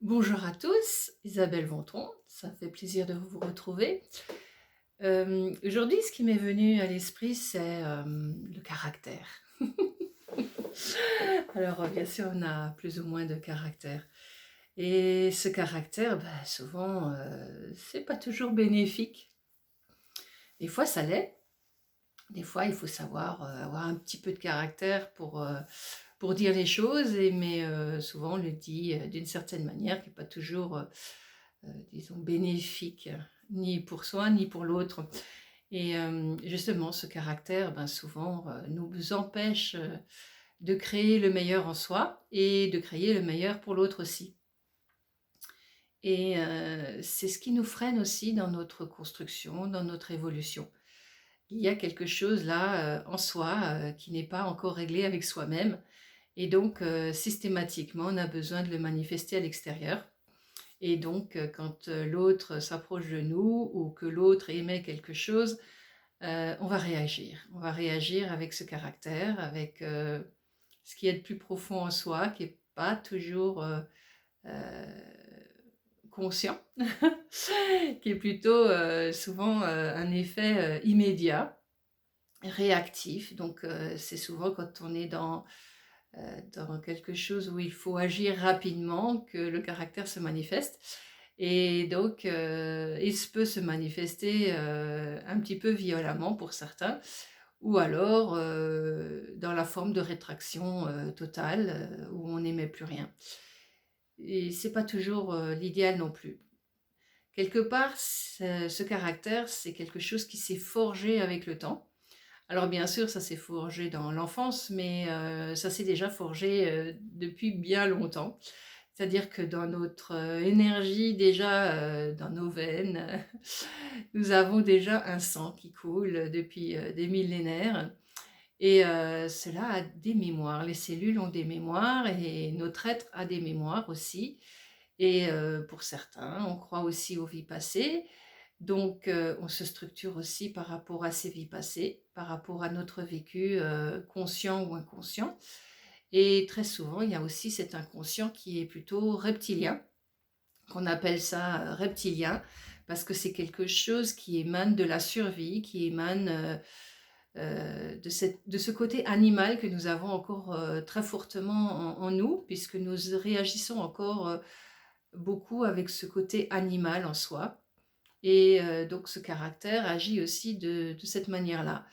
Bonjour à tous, Isabelle Venton, ça fait plaisir de vous retrouver. Aujourd'hui, ce qui m'est venu à l'esprit, c'est le caractère. Alors, bien sûr, on a plus ou moins de caractère. Et ce caractère, souvent, c'est pas toujours bénéfique. Des fois, ça l'est. Des fois, il faut savoir avoir un petit peu de caractère pour dire les choses, mais souvent, on le dit d'une certaine manière qui n'est pas toujours disons, bénéfique, ni pour soi, ni pour l'autre. Et justement, ce caractère, souvent, nous empêche de créer le meilleur en soi et de créer le meilleur pour l'autre aussi. Et c'est ce qui nous freine aussi dans notre construction, dans notre évolution. Il y a quelque chose là en soi qui n'est pas encore réglé avec soi-même. Et donc, systématiquement, on a besoin de le manifester à l'extérieur. Et donc, quand l'autre s'approche de nous ou que l'autre émet quelque chose, on va réagir. On va réagir avec ce caractère, avec ce qui est de plus profond en soi, qui n'est pas toujours euh, conscient, qui est plutôt souvent un effet immédiat, réactif. Donc, c'est souvent quand on est dans quelque chose où il faut agir rapidement que le caractère se manifeste. Et donc, il se peut se manifester un petit peu violemment pour certains, ou alors dans la forme de rétraction totale, où on n'aimait plus rien. Et c'est pas toujours l'idéal non plus. Quelque part, ce caractère, c'est quelque chose qui s'est forgé avec le temps. Alors bien sûr, ça s'est forgé dans l'enfance, mais ça s'est déjà forgé depuis bien longtemps. C'est-à-dire que dans notre énergie, déjà dans nos veines, nous avons déjà un sang qui coule depuis des millénaires. Et cela a des mémoires. Les cellules ont des mémoires et notre être a des mémoires aussi. Et pour certains, on croit aussi aux vies passées. Donc, on se structure aussi par rapport à ces vies passées, par rapport à notre vécu conscient ou inconscient. Et très souvent, il y a aussi cet inconscient qui est plutôt reptilien, qu'on appelle ça reptilien, parce que c'est quelque chose qui émane de la survie, qui émane de ce côté animal que nous avons encore très fortement en nous, puisque nous réagissons encore beaucoup avec ce côté animal en soi. Et donc ce caractère agit aussi de cette manière-là.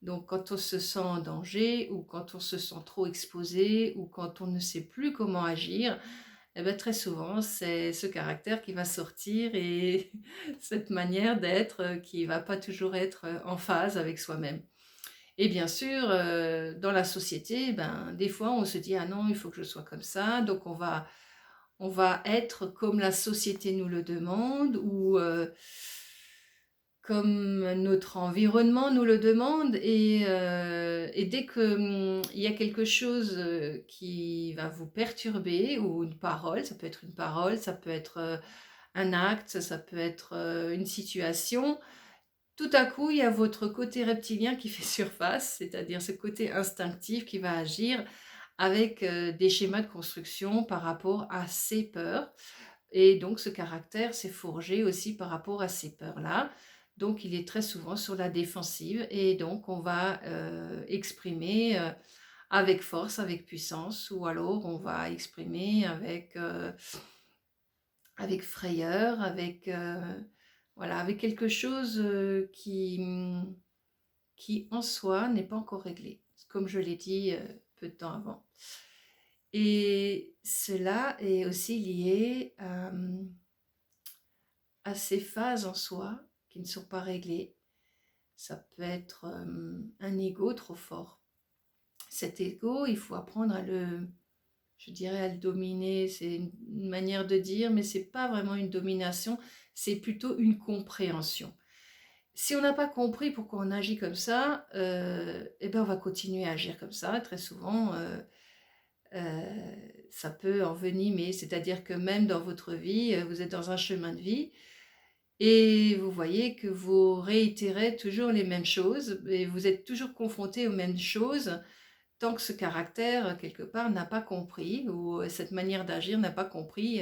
Donc quand on se sent en danger ou quand on se sent trop exposé ou quand on ne sait plus comment agir, eh ben, très souvent c'est ce caractère qui va sortir et cette manière d'être qui va pas toujours être en phase avec soi-même. Et bien sûr, dans la société, des fois on se dit: «Ah non, il faut que je sois comme ça», donc on va être comme la société nous le demande ou comme notre environnement nous le demande et dès que, il y a quelque chose, qui va vous perturber ou une parole, ça peut être une parole, ça peut être, un acte, ça peut être, une situation. Tout à coup, il y a votre côté reptilien qui fait surface, c'est-à-dire ce côté instinctif qui va agir avec, des schémas de construction par rapport à ses peurs et donc ce caractère s'est forgé aussi par rapport à ces peurs-là. Donc il est très souvent sur la défensive et donc on va, exprimer, avec force, avec puissance ou alors on va exprimer avec frayeur, avec, voilà, avec quelque chose, qui en soi n'est pas encore réglé, comme je l'ai dit, peu de temps avant. Et cela est aussi lié, à ces phases en soi qui ne sont pas réglées. Ça peut être un ego trop fort. Cet ego, il faut apprendre je dirais, à le dominer. C'est une manière de dire, mais c'est pas vraiment une domination, c'est plutôt une compréhension. Si on n'a pas compris pourquoi on agit comme ça, eh ben on va continuer à agir comme ça. Très souvent, ça peut envenimer. C'est-à-dire que même dans votre vie, vous êtes dans un chemin de vie et vous voyez que vous réitérez toujours les mêmes choses et vous êtes toujours confronté aux mêmes choses tant que ce caractère, quelque part, n'a pas compris ou cette manière d'agir n'a pas compris,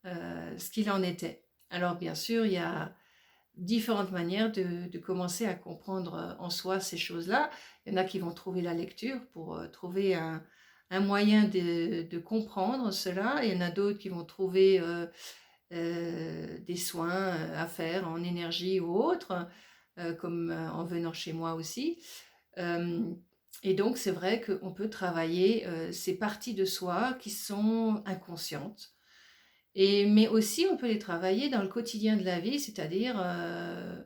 ce qu'il en était. Alors bien sûr, il y a différentes manières de commencer à comprendre en soi ces choses-là. Il y en a qui vont trouver la lecture pour trouver un moyen de comprendre cela. Il y en a d'autres qui vont trouver des soins à faire en énergie ou autre, comme en venant chez moi aussi. Euh, et donc, c'est vrai qu'on peut travailler ces parties de soi qui sont inconscientes. Mais aussi, on peut les travailler dans le quotidien de la vie, c'est-à-dire,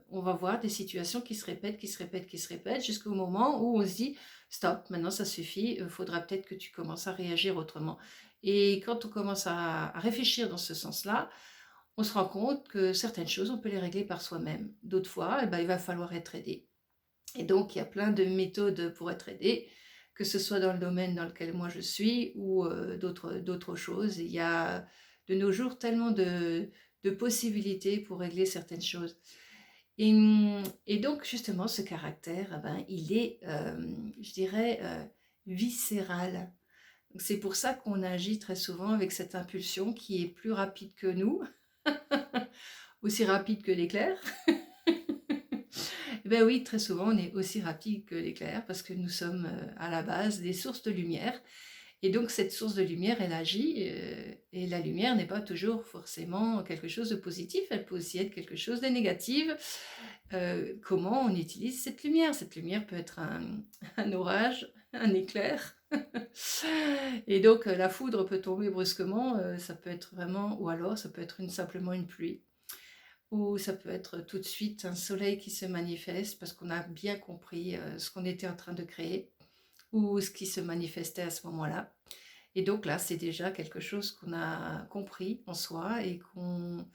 on va voir des situations qui se répètent, qui se répètent, qui se répètent, jusqu'au moment où on se dit, stop, maintenant ça suffit, il faudra peut-être que tu commences à réagir autrement. Et quand on commence à réfléchir dans ce sens-là, on se rend compte que certaines choses, on peut les régler par soi-même. D'autres fois, eh ben, il va falloir être aidé. Et donc, il y a plein de méthodes pour être aidé, que ce soit dans le domaine dans lequel moi je suis ou d'autres choses. Il y a de nos jours tellement de possibilités pour régler certaines choses. Et donc, justement, ce caractère, eh ben, il est, je dirais, viscéral. C'est pour ça qu'on agit très souvent avec cette impulsion qui est plus rapide que nous, aussi rapide que l'éclair. Eh ben oui, très souvent, on est aussi rapide que l'éclair parce que nous sommes à la base des sources de lumière. Et donc, cette source de lumière, elle agit et la lumière n'est pas toujours forcément quelque chose de positif, elle peut aussi être quelque chose de négatif. Comment on utilise cette lumière? Cette lumière peut être un orage, un éclair. Et donc, la foudre peut tomber brusquement, ça peut être vraiment, ou alors ça peut être simplement une pluie. Ou ça peut être tout de suite un soleil qui se manifeste parce qu'on a bien compris ce qu'on était en train de créer ou ce qui se manifestait à ce moment-là. Et donc là, c'est déjà quelque chose qu'on a compris en soi et qu'on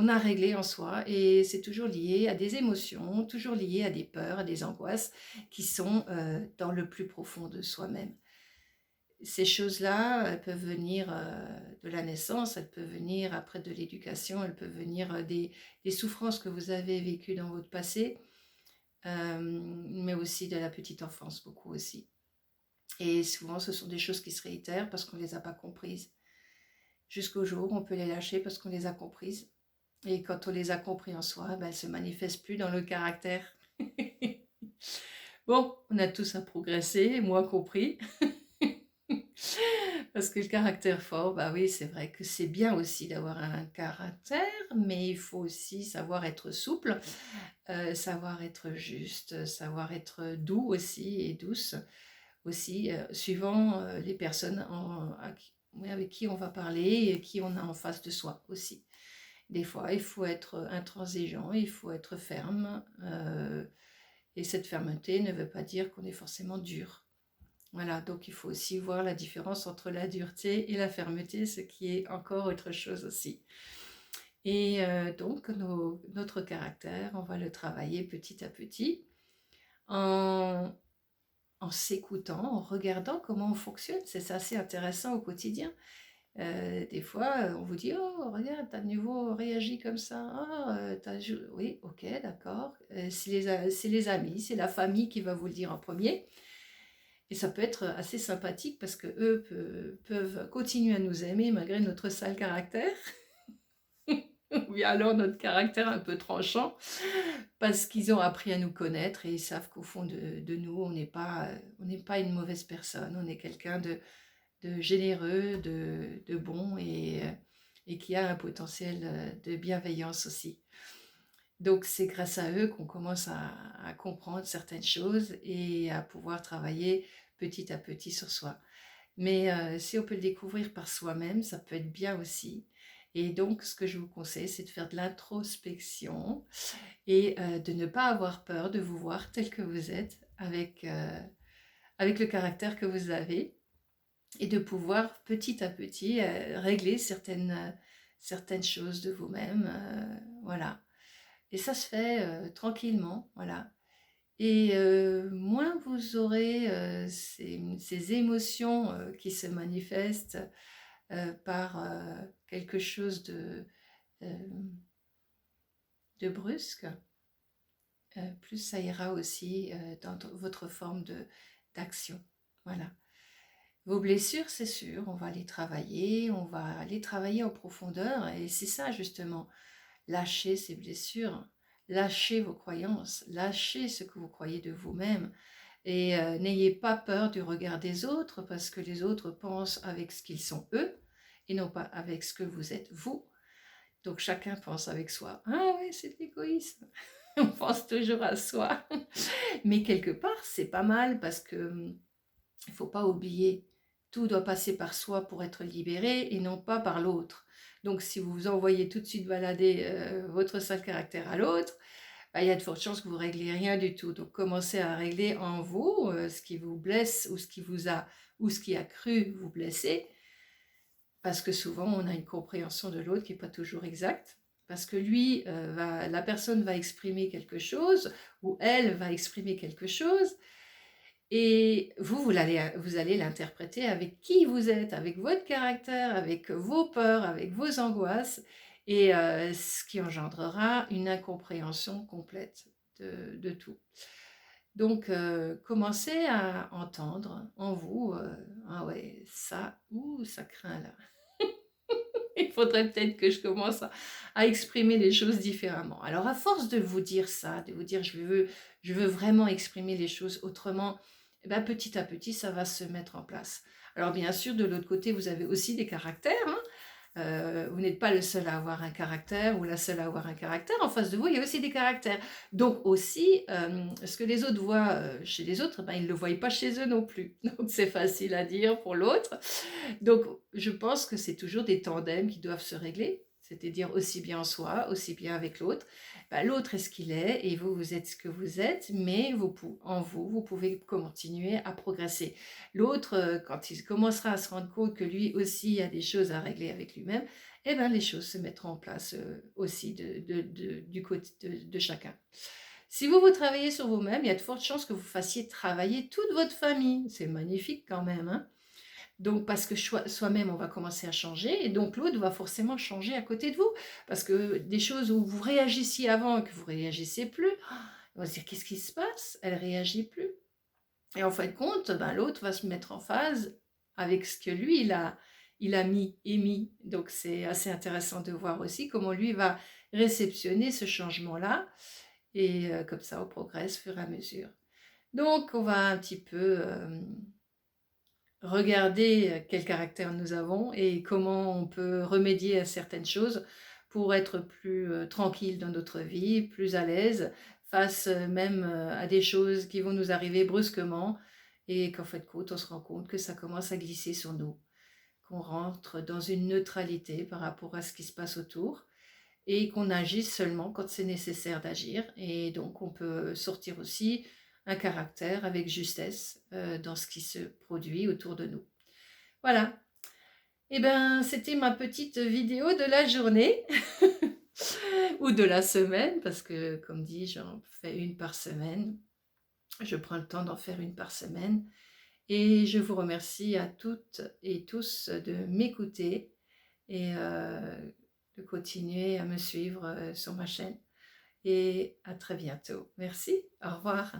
a réglé en soi. Et c'est toujours lié à des émotions, toujours lié à des peurs, à des angoisses qui sont dans le plus profond de soi-même. Ces choses-là, elles peuvent venir de la naissance, elles peuvent venir après de l'éducation, elles peuvent venir des souffrances que vous avez vécues dans votre passé, mais aussi de la petite enfance, beaucoup aussi. Et souvent, ce sont des choses qui se réitèrent parce qu'on ne les a pas comprises. Jusqu'au jour où on peut les lâcher parce qu'on les a comprises. Et quand on les a compris en soi, ben, elles ne se manifestent plus dans le caractère. Bon, on a tous à progresser, moi compris. Parce que le caractère fort, bah oui, c'est vrai que c'est bien aussi d'avoir un caractère, mais il faut aussi savoir être souple, savoir être juste, savoir être doux aussi et douce aussi, suivant les personnes avec qui on va parler et qui on a en face de soi aussi. Des fois, il faut être intransigeant, il faut être ferme, et cette fermeté ne veut pas dire qu'on est forcément dur. Voilà, donc il faut aussi voir la différence entre la dureté et la fermeté, ce qui est encore autre chose aussi. Et donc notre caractère, on va le travailler petit à petit en, en s'écoutant, en regardant comment on fonctionne. C'est assez intéressant au quotidien. Des fois, on vous dit, oh, regarde, t'as de nouveau réagi comme ça. Oh, oui, ok, d'accord. C'est les amis, c'est la famille qui va vous le dire en premier. Et ça peut être assez sympathique parce que eux peuvent continuer à nous aimer malgré notre sale caractère. Ou bien alors notre caractère un peu tranchant, parce qu'ils ont appris à nous connaître et ils savent qu'au fond de nous, on n'est pas une mauvaise personne, on est quelqu'un de généreux, de bon et qui a un potentiel de bienveillance aussi. Donc c'est grâce à eux qu'on commence à comprendre certaines choses et à pouvoir travailler petit à petit sur soi. Mais si on peut le découvrir par soi-même, ça peut être bien aussi. Et donc, ce que je vous conseille, c'est de faire de l'introspection et de ne pas avoir peur de vous voir tel que vous êtes, avec le caractère que vous avez, et de pouvoir petit à petit régler certaines choses de vous-même. Voilà. Et ça se fait tranquillement, voilà. Et moins vous aurez ces émotions qui se manifestent par quelque chose euh, de brusque, plus ça ira aussi dans votre forme d'action. Voilà. Vos blessures, c'est sûr, on va les travailler en profondeur et c'est ça justement, lâcher ces blessures, lâcher vos croyances, lâcher ce que vous croyez de vous-même et n'ayez pas peur du regard des autres parce que les autres pensent avec ce qu'ils sont eux et non pas avec ce que vous êtes vous. Donc chacun pense avec soi. Ah ouais, c'est de l'égoïsme. On pense toujours à soi. Mais quelque part, c'est pas mal parce que il ne faut pas oublier, tout doit passer par soi pour être libéré et non pas par l'autre. Donc si vous vous envoyez tout de suite balader votre sale caractère à l'autre, bah, il y a de fortes chances que vous ne réglez rien du tout. Donc commencez à régler en vous ce qui vous blesse ou ce qui a cru vous blesser. Parce que souvent, on a une compréhension de l'autre qui n'est pas toujours exacte. Parce que lui, la personne va exprimer quelque chose, ou elle va exprimer quelque chose, et vous allez l'interpréter avec qui vous êtes, avec votre caractère, avec vos peurs, avec vos angoisses, et ce qui engendrera une incompréhension complète de tout. Donc, commencez à entendre en vous, ah ouais, ça craint là. Il faudrait peut-être que je commence à exprimer les choses différemment. Alors, à force de vous dire ça, de vous dire je veux vraiment exprimer les choses autrement, eh ben, petit à petit, ça va se mettre en place. Alors, bien sûr, de l'autre côté, vous avez aussi des caractères. Hein. Vous n'êtes pas le seul à avoir un caractère ou la seule à avoir un caractère. En face de vous, il y a aussi des caractères. Donc aussi, ce que les autres voient chez les autres, ben, ils ne le voient pas chez eux non plus. Donc c'est facile à dire pour l'autre. Donc je pense que c'est toujours des tandems qui doivent se régler, c'est-à-dire aussi bien en soi, aussi bien avec l'autre. Ben, l'autre est ce qu'il est et vous, vous êtes ce que vous êtes, mais vous pouvez continuer à progresser. L'autre, quand il commencera à se rendre compte que lui aussi a des choses à régler avec lui-même, eh ben, les choses se mettront en place aussi du côté de chacun. Si vous travaillez sur vous-même, il y a de fortes chances que vous fassiez travailler toute votre famille. C'est magnifique quand même, hein. Donc, parce que soi-même, on va commencer à changer, et donc l'autre va forcément changer à côté de vous. Parce que des choses où vous réagissiez avant et que vous ne réagissez plus, on va se dire, qu'est-ce qui se passe? Elle ne réagit plus. Et en fin de compte, ben, l'autre va se mettre en phase avec ce que lui, il a émis. Donc, c'est assez intéressant de voir aussi comment lui va réceptionner ce changement-là. Et comme ça, on progresse au fur et à mesure. Donc, on va un petit peu regarder quel caractère nous avons et comment on peut remédier à certaines choses pour être plus tranquille dans notre vie, plus à l'aise face même à des choses qui vont nous arriver brusquement et qu'en fait de compte, on se rend compte que ça commence à glisser sur nous, qu'on rentre dans une neutralité par rapport à ce qui se passe autour et qu'on agisse seulement quand c'est nécessaire d'agir. Et donc on peut sortir aussi un caractère avec justesse dans ce qui se produit autour de nous. Voilà. Et ben, c'était ma petite vidéo de la journée ou de la semaine, parce que comme dit, j'en fais une par semaine. Je prends le temps d'en faire une par semaine. Et je vous remercie à toutes et tous de m'écouter et de continuer à me suivre sur ma chaîne. Et à très bientôt. Merci. Au revoir.